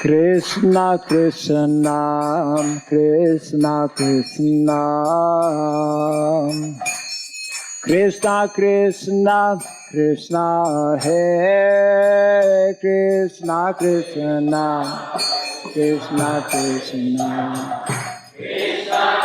Krishna Krishna Krishna Krishna Krishna Krishna Krishna Hare Krishna Krishna Krishna Krishna Krishna Krishna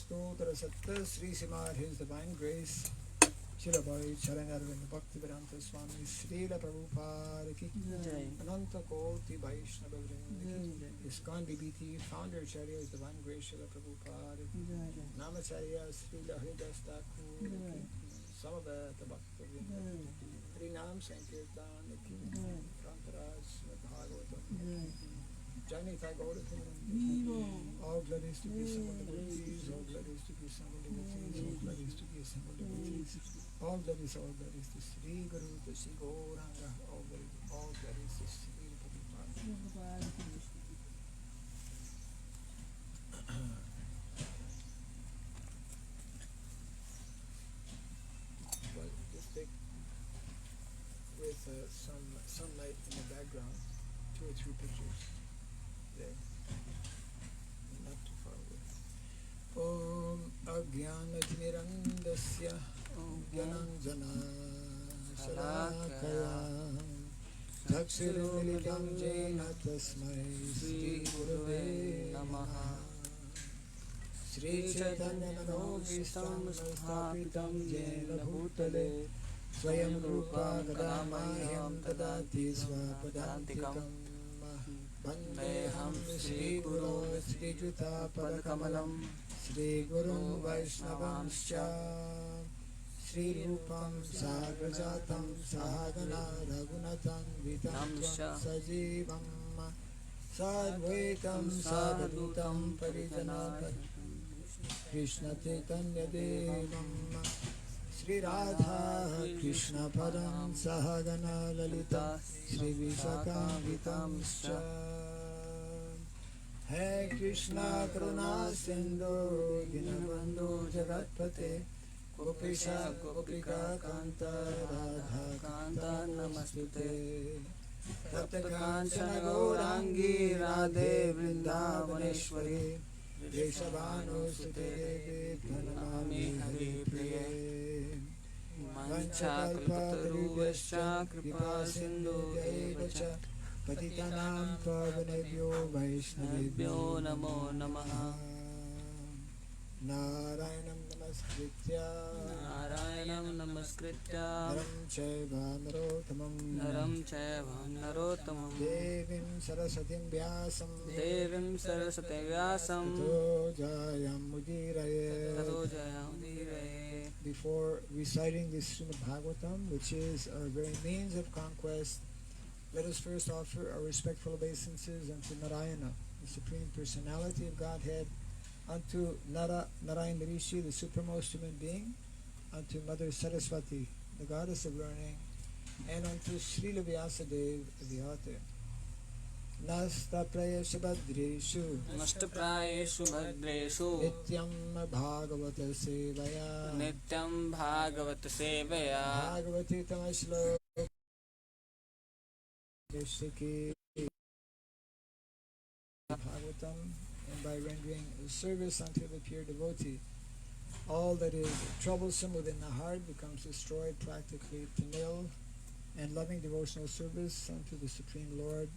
Stotra Satta Sri Simar, His Divine Grace, Shila Bhai Charanarvind Bhakti Vedanta Swami, Srila Prabhupada Ki, Ananta Koti Vaishnava Vrinda Ki, ISKCON BBT, Founder Acharya, His Divine Grace, Shila Prabhupada Ki, Namacharya, Srila Haridas Thakur Ki, Samaveta Bhakta Vrinda Ki, Harinam Sankirtan Ki, Prantaraj Bhagavatam Ki, Janita Gauratam, all glories to be assembled devotees, all glories to be assembled devotees, all glories to be assembled devotees, all glories to Sri Guru, to Sri Gauranga, all glories to Sri Prabhupada. background, 2 or 3 pictures there, not too far away. Om Ajnanatirandasya Gyananjana Shalakaya Chakshurumilitam Jena Tasmai Shri Gurave Namaha. Shri Chaitanya Manobhishtam Sthapitam Jena Bhutale Swayam Rupa Gadamahyam Tadati Swapadantikam Vandeham Shri Guru Shri Juta Padakamalam Shri Guru Vaishnavanscha Shri Rupam Sagrajatam Sahagana Raghunatam Vitam Sajivam Sadvaitam Savadutam Parijanat Krishna Chaitanya Devam Shri Radha Krishna Padam Sahagana Lalita Shri Vishakam Vitamscha Hey Krishna Karuna Sindhu Dinabandhu Jagatpate Gopesha Gopika Kanta Radha Kanta Namastute Tapta Kanchana Gaurangi Radhe Vrindavaneshwari Deshavano Sute Pranamami Hari Priye Vanchakalpatarubhascha Kripa Sindhu Devacha Patitanam Pavanebhyo Vaishnavebhyo Namo Namaha. Narayanam Namaskritya Naram Chaiva Narottamam Devim Sarasatim Vyasam Tato Jayam Udiraye. Before reciting this Srimad Bhagavatam, which is our very means of conquest, let us first offer our respectful obeisances unto Narayana, the Supreme Personality of Godhead, unto Narayana Rishi, the supremmost human being, unto Mother Saraswati, the goddess of learning, and unto Srila Vyasadeva, the author. Nasta prayeshu bhadreshu Nityam Bhagavata Sevaya Bhagavati Tamashlo Keshiki Bhagavatam, and by rendering service unto the pure devotee, all that is troublesome within the heart becomes destroyed practically to nil, and loving devotional service unto the Supreme Lord,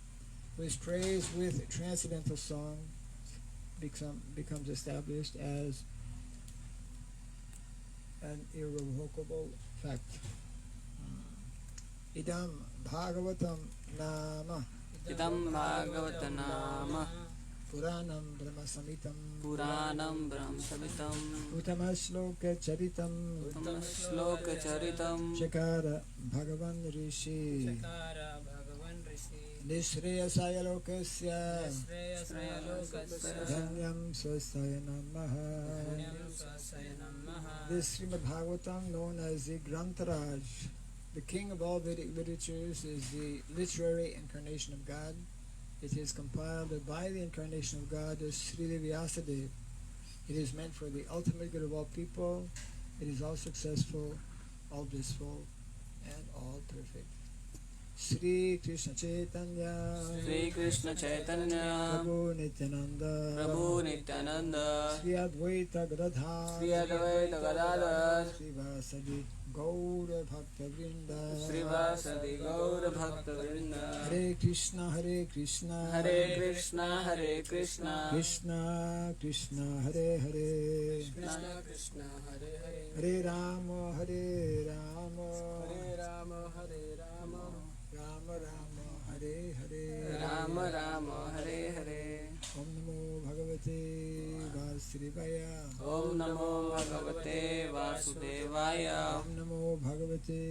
who is praised with transcendental song, becomes established as an irrevocable fact. Idam Bhagavatam Nama Puranam Brahmasamitam Uttama Charitam Chakara Bhagavan Rishi Nishreyasaya Lokasya Dhanyam Swasthaya Namaha. This Srimad Bhagavatam, known as the Grantaraj, the king of all Vedic literatures, is the literary incarnation of God. It is compiled by the incarnation of God as Srila Vyasadeva. It is meant for the ultimate good of all people. It is all successful, all blissful, and all perfect. Sri Krishna Chaitanya Prabhu Nityananda Sri Advaita Gadadhar Sri Vasadi Gaura Bhakta Vrinda Hare Krishna Krishna Krishna Hare Hare Hare Rama Rama Rama Hare Hare Om Namo Bhagavate Vasudevaya Om Namo Bhagavate Vasudevaya Om Namo Bhagavate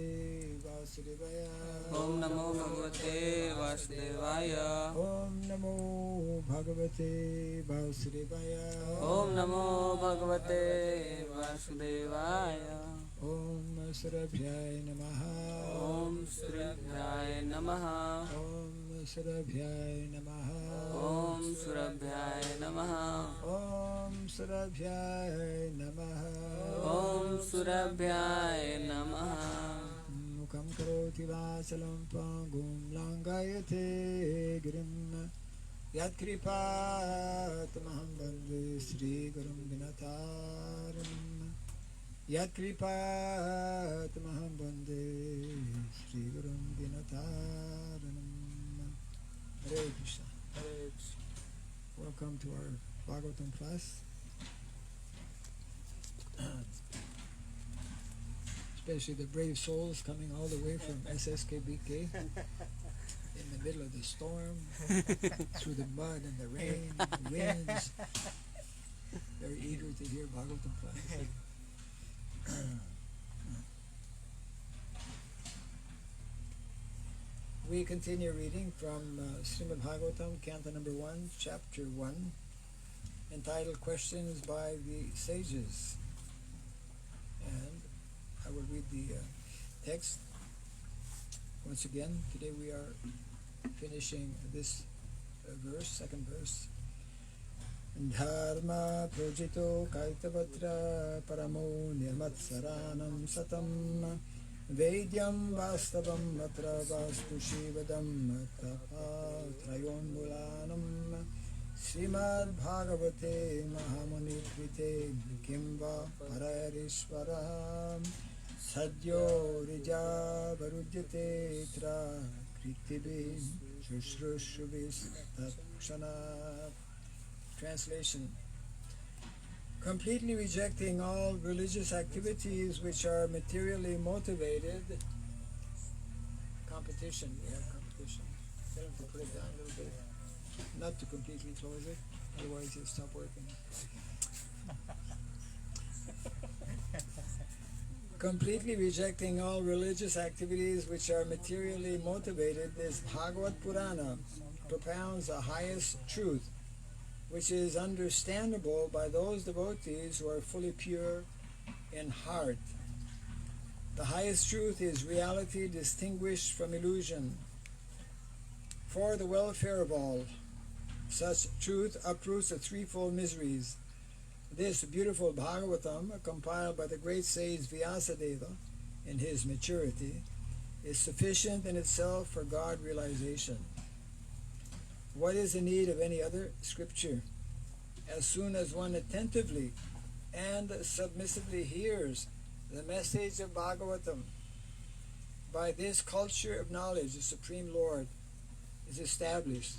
Vasudevaya Om Namo Bhagavate Vasudevaya Om Namo Bhagavate Vasudevaya Om Namo Bhagavate Vasudevaya Om Surabhyaya Namaha Om Surabhyaya Namaha Om Surabhyaya Namaha Om Surabhyaya Namaha Om Surabhyaya Namaha Om Surabhyaya Namaha Mukam karoti vachalam pangum langayate girim Yat kripat maham bande Sri Gurum Vinataram Yat kripat maham bande Sri Gurum Vinataram. Hare Krishna. Hare Krishna. Welcome to our Bhagavatam class. Especially the brave souls coming all the way from SSKBK in the middle of the storm, through the mud and the rain, the winds. Very eager to hear Bhagavatam class. We continue reading from Srimad Bhagavatam, Canto number 1, chapter 1, entitled Questions by the Sages. And I will read the text once again. Today we are finishing this verse, second verse. Dharma projito kaitavatra paramo nirmatsaranam satam Vedyam vastavam matra vastushivadam tapatrayon mulanam Srimad Bhagavate Mahamuni Krite Kimva Pararishvara Sadyo Rija Varujyate Tra Kritibim Shushrushuvis Takshana. Translation: completely rejecting all religious activities which are materially motivated. Competition, we have competition. Tell them to put it down a little bit. Not to completely close it, otherwise it'll stop working. Completely rejecting all religious activities which are materially motivated, this Bhagavad Purana propounds the highest truth, which is understandable by those devotees who are fully pure in heart. The highest truth is reality distinguished from illusion. For the welfare of all, such truth uproots the threefold miseries. This beautiful Bhagavatam, compiled by the great sage Vyasadeva in his maturity, is sufficient in itself for God realization. What is the need of any other scripture? As soon as one attentively and submissively hears the message of Bhagavatam, by this culture of knowledge, the Supreme Lord is established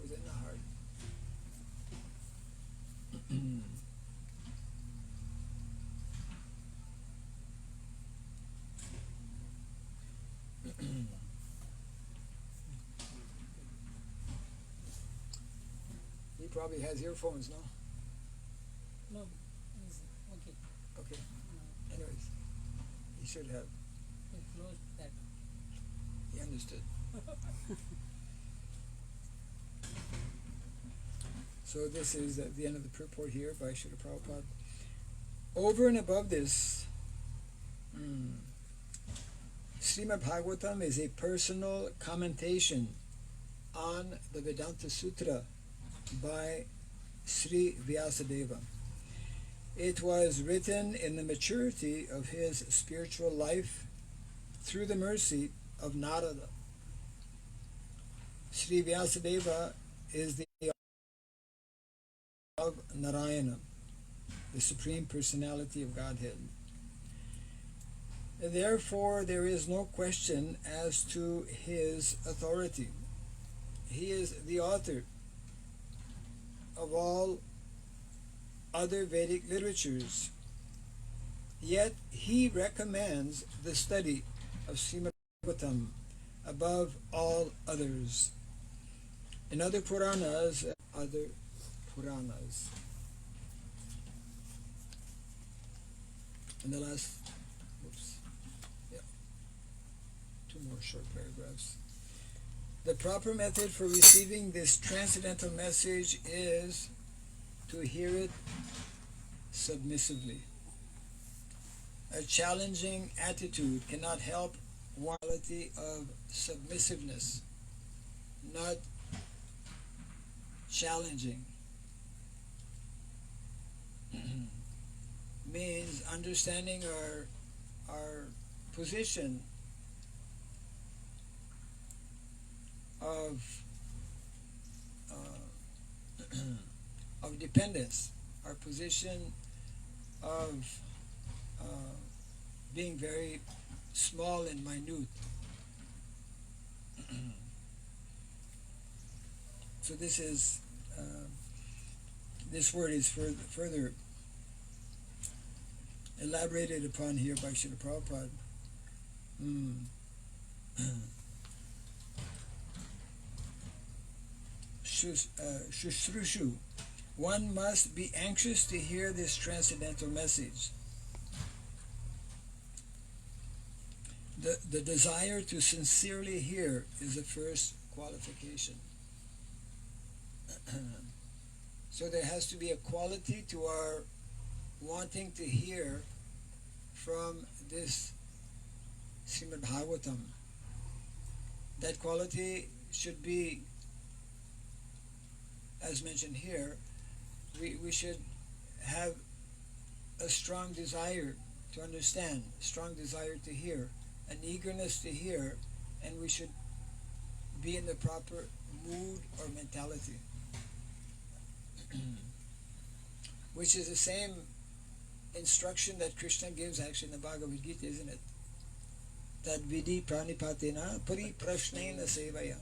within the heart. He probably has earphones, no? No, it's okay. Okay. Anyways, he should have. We closed that. He understood. So this is the end of the purport here by Srila Prabhupada. Over and above this, Srimad Bhagavatam is a personal commentation on the Vedanta Sutra by Sri Vyasadeva. It was written in the maturity of his spiritual life through the mercy of Narada. Sri Vyasadeva is the of Narayana, the Supreme Personality of Godhead. Therefore, there is no question as to his authority. He is the author of all other Vedic literatures. Yet he recommends the study of Srimad Bhagavatam above all others. In other Puranas, and the last, two more short paragraphs. The proper method for receiving this transcendental message is to hear it submissively. A challenging attitude cannot help one quality of submissiveness, not challenging. Means understanding our position of of dependence, our position of being very small and minute. So this is this word is further elaborated upon here by Srila Prabhupada. Shushrushu. One must be anxious to hear this transcendental message. The desire to sincerely hear is the first qualification. So there has to be a quality to our wanting to hear from this Srimad Bhagavatam. That quality should be, as mentioned here, we should have a strong desire to understand, strong desire to hear, an eagerness to hear, and we should be in the proper mood or mentality. Which is the same instruction that Krishna gives actually in the Bhagavad Gita, isn't it? Tad vidi pranipatena pari prashnena sevaya.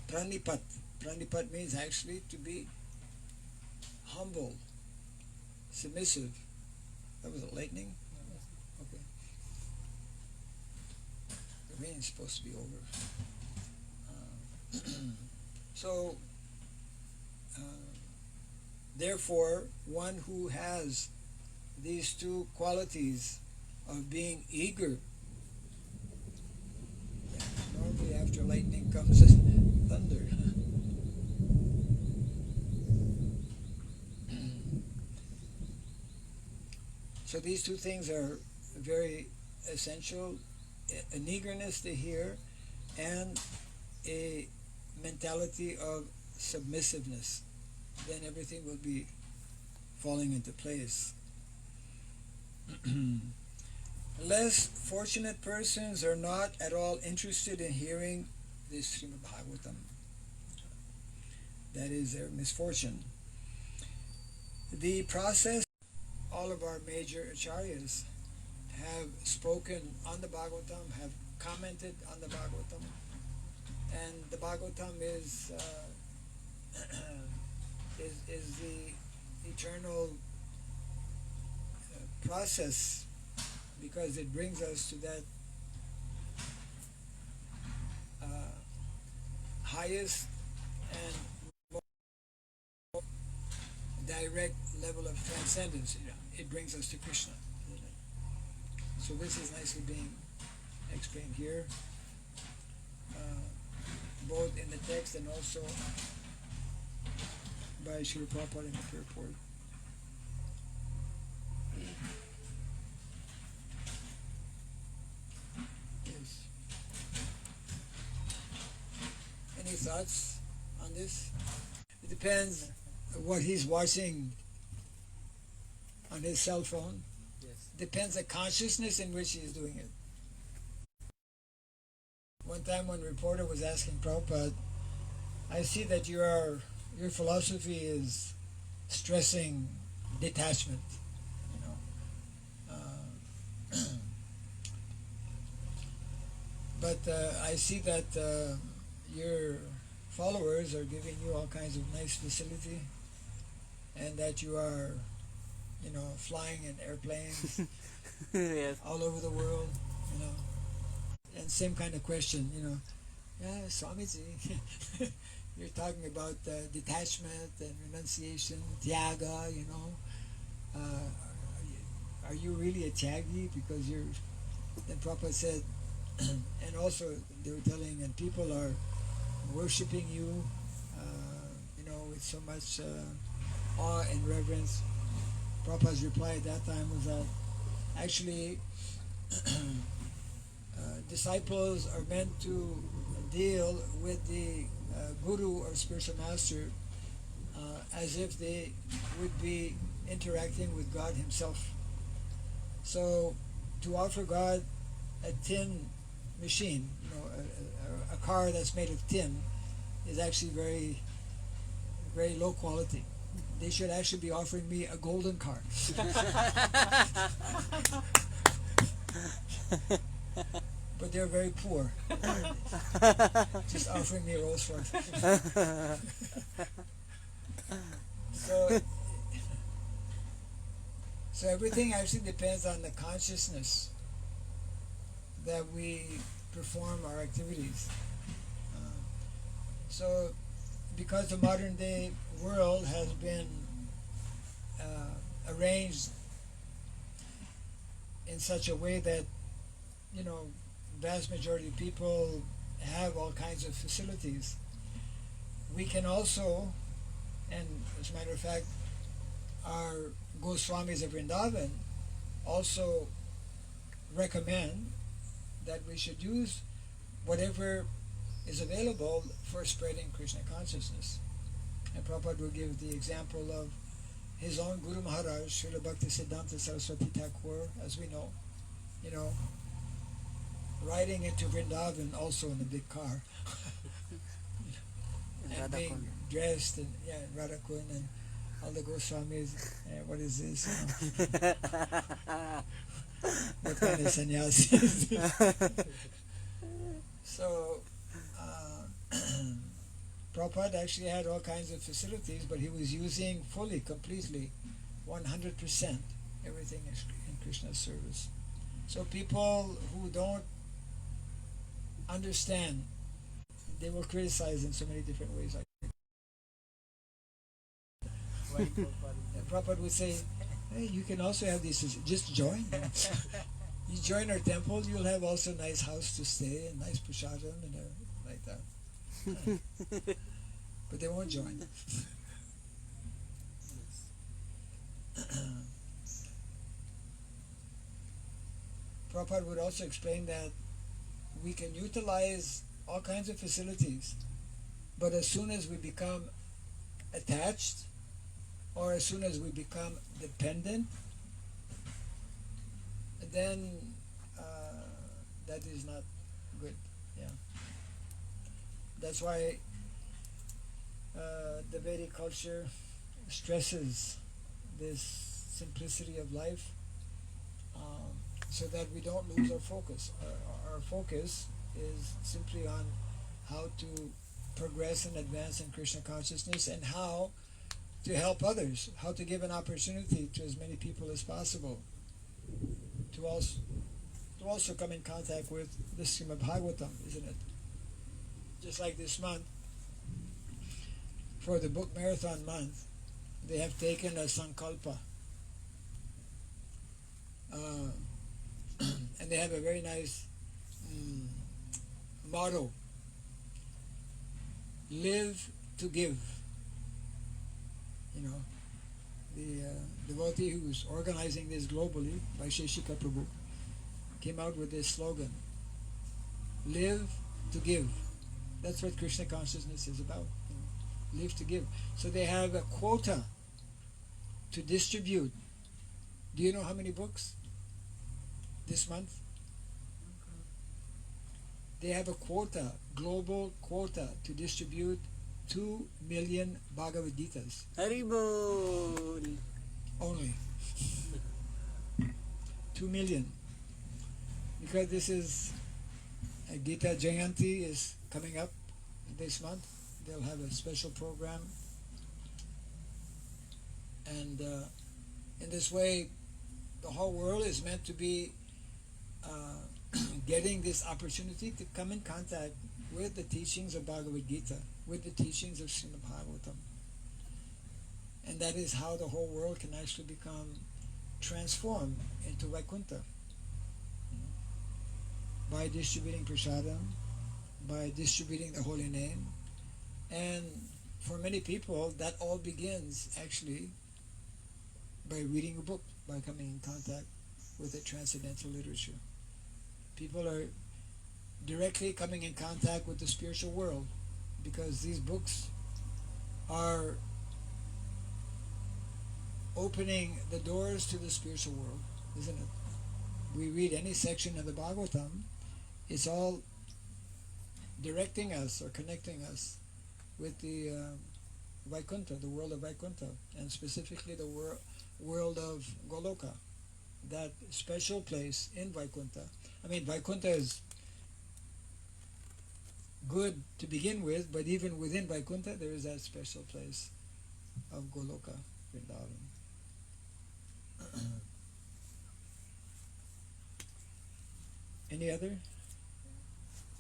Pranipat. Pranipat means actually to be humble, submissive. That was a lightning? Okay. The rain is supposed to be over. So, therefore, one who has these two qualities of being eager, normally after lightning comes thunder. So these two things are very essential, an eagerness to hear and a mentality of submissiveness. Then everything will be falling into place. Less fortunate persons are not at all interested in hearing this Srimad Bhagavatam. That is their misfortune. The process, all of our major acharyas have spoken on the Bhagavatam, have commented on the Bhagavatam, and the Bhagavatam is the eternal process, because it brings us to that highest and more direct level of transcendence. It brings us to Krishna. So this is nicely being explained here, both in the text and also by Srila Prabhupada in the purport. Yes. Any thoughts on this? It depends what he's watching on his cell phone. Yes. Depends the consciousness in which he is doing it. One time when a reporter was asking Prabhupada, I see that your philosophy is stressing detachment, but I see that your followers are giving you all kinds of nice facility, and that you are, flying in airplanes Yes. all over the world, and same kind of question, yeah, Swamiji, you're talking about detachment and renunciation, tyaga, are you really a tyagi? Because then Prabhupada said, and also they were telling, and people are worshipping you, with so much awe and reverence. Prabhupada's reply at that time was that actually disciples are meant to deal with the guru or spiritual master as if they would be interacting with God himself. So to offer God a tin machine, a car that's made of tin is actually very, very low quality. They should actually be offering me a golden car. But they're very poor. Just offering me a Rolls Royce. So everything actually depends on the consciousness that we perform our activities. So because the modern day world has been arranged in such a way that, you know, vast majority of people have all kinds of facilities, we can also, and as a matter of fact, our Goswamis of Vrindavan also recommend that we should use whatever is available for spreading Krishna consciousness. And Prabhupada will give the example of his own Guru Maharaj, Srila Bhakti Siddhanta Saraswati Thakur, as we know, you know, riding into Vrindavan also in a big car. And being dressed in Radhakund and all the Goswamis, what is this? You know? What kind of sannyasi is this? So, Prabhupada actually had all kinds of facilities, but he was using fully, completely, 100% everything in Krishna's service. So people who don't understand, they will criticize in so many different ways. Prabhupada would say, hey, you can also have this, just join. You join our temple, you'll have also a nice house to stay and nice prasadam and like that. But they won't join. Prabhupada would also explain that we can utilize all kinds of facilities, but as soon as we become attached, or as soon as we become dependent, then that is not good. Yeah. That's why the Vedic culture stresses this simplicity of life, so that we don't lose our focus. Our focus is simply on how to progress and advance in Krishna consciousness, and how to help others, how to give an opportunity to as many people as possible to also come in contact with the Srimad Bhagavatam, isn't it? Just like this month, for the book marathon month, they have taken a sankalpa, and they have a very nice motto: live to give. You know, the devotee who's organizing this globally, Vaisheshika Prabhu, came out with this slogan: live to give. That's what Krishna consciousness is about. You know, live to give. So they have a quota to distribute. Do you know how many books this month? They have a quota, global quota, to distribute 2 million Bhagavad Gitas. Haribol! Only. 2 million. Because this is Gita Jayanti is coming up this month. They'll have a special program. And in this way, the whole world is meant to be getting this opportunity to come in contact with the teachings of Bhagavad Gita, with the teachings of Srimad Bhagavatam. And that is how the whole world can actually become transformed into Vaikuntha. By distributing prasadam, by distributing the holy name. And for many people, that all begins actually by reading a book, by coming in contact with the transcendental literature. People are directly coming in contact with the spiritual world because these books are opening the doors to the spiritual world, isn't it? We read any section of the Bhagavatam, it's all directing us or connecting us with the Vaikuntha, the world of Vaikuntha, and specifically the world of Goloka, that special place in Vaikuntha. I mean, Vaikuntha is good to begin with, but even within Vaikuntha there is that special place of Goloka, Vrindavan. Any other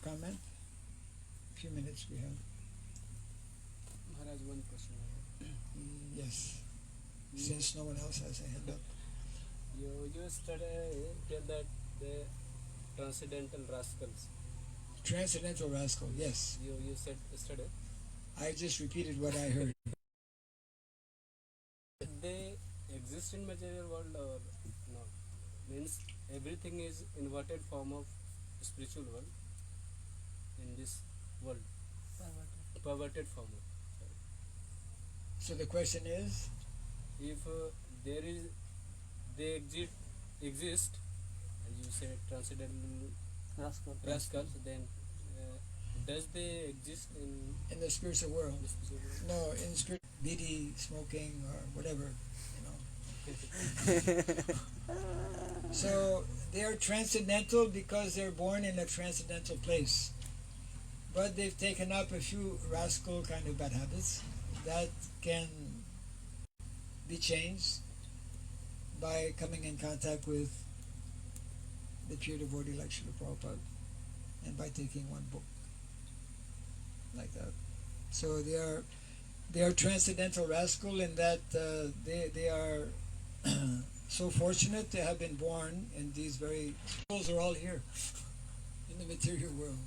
comment? A few minutes we have. Maharaj, one question. Yes. Since no one else has a hand up. You tell that the transcendental rascals. Transcendental rascal, yes. You said yesterday. I just repeated what I heard. They exist in material world or not? Means everything is inverted form of spiritual world in this world. Perverted form. So the question is, If they exist, as you said, transcendental rascals, then does they exist in in the spiritual world? the spiritual world? No, in spirit, bidi, smoking, or whatever, So they are transcendental because they're born in a transcendental place. But they've taken up a few rascal kind of bad habits that can be changed by coming in contact with the pure devotee like Srila Prabhupada and by taking one book like that. So they are transcendental rascal in that they are so fortunate to have been born in these very souls are all here in the material world.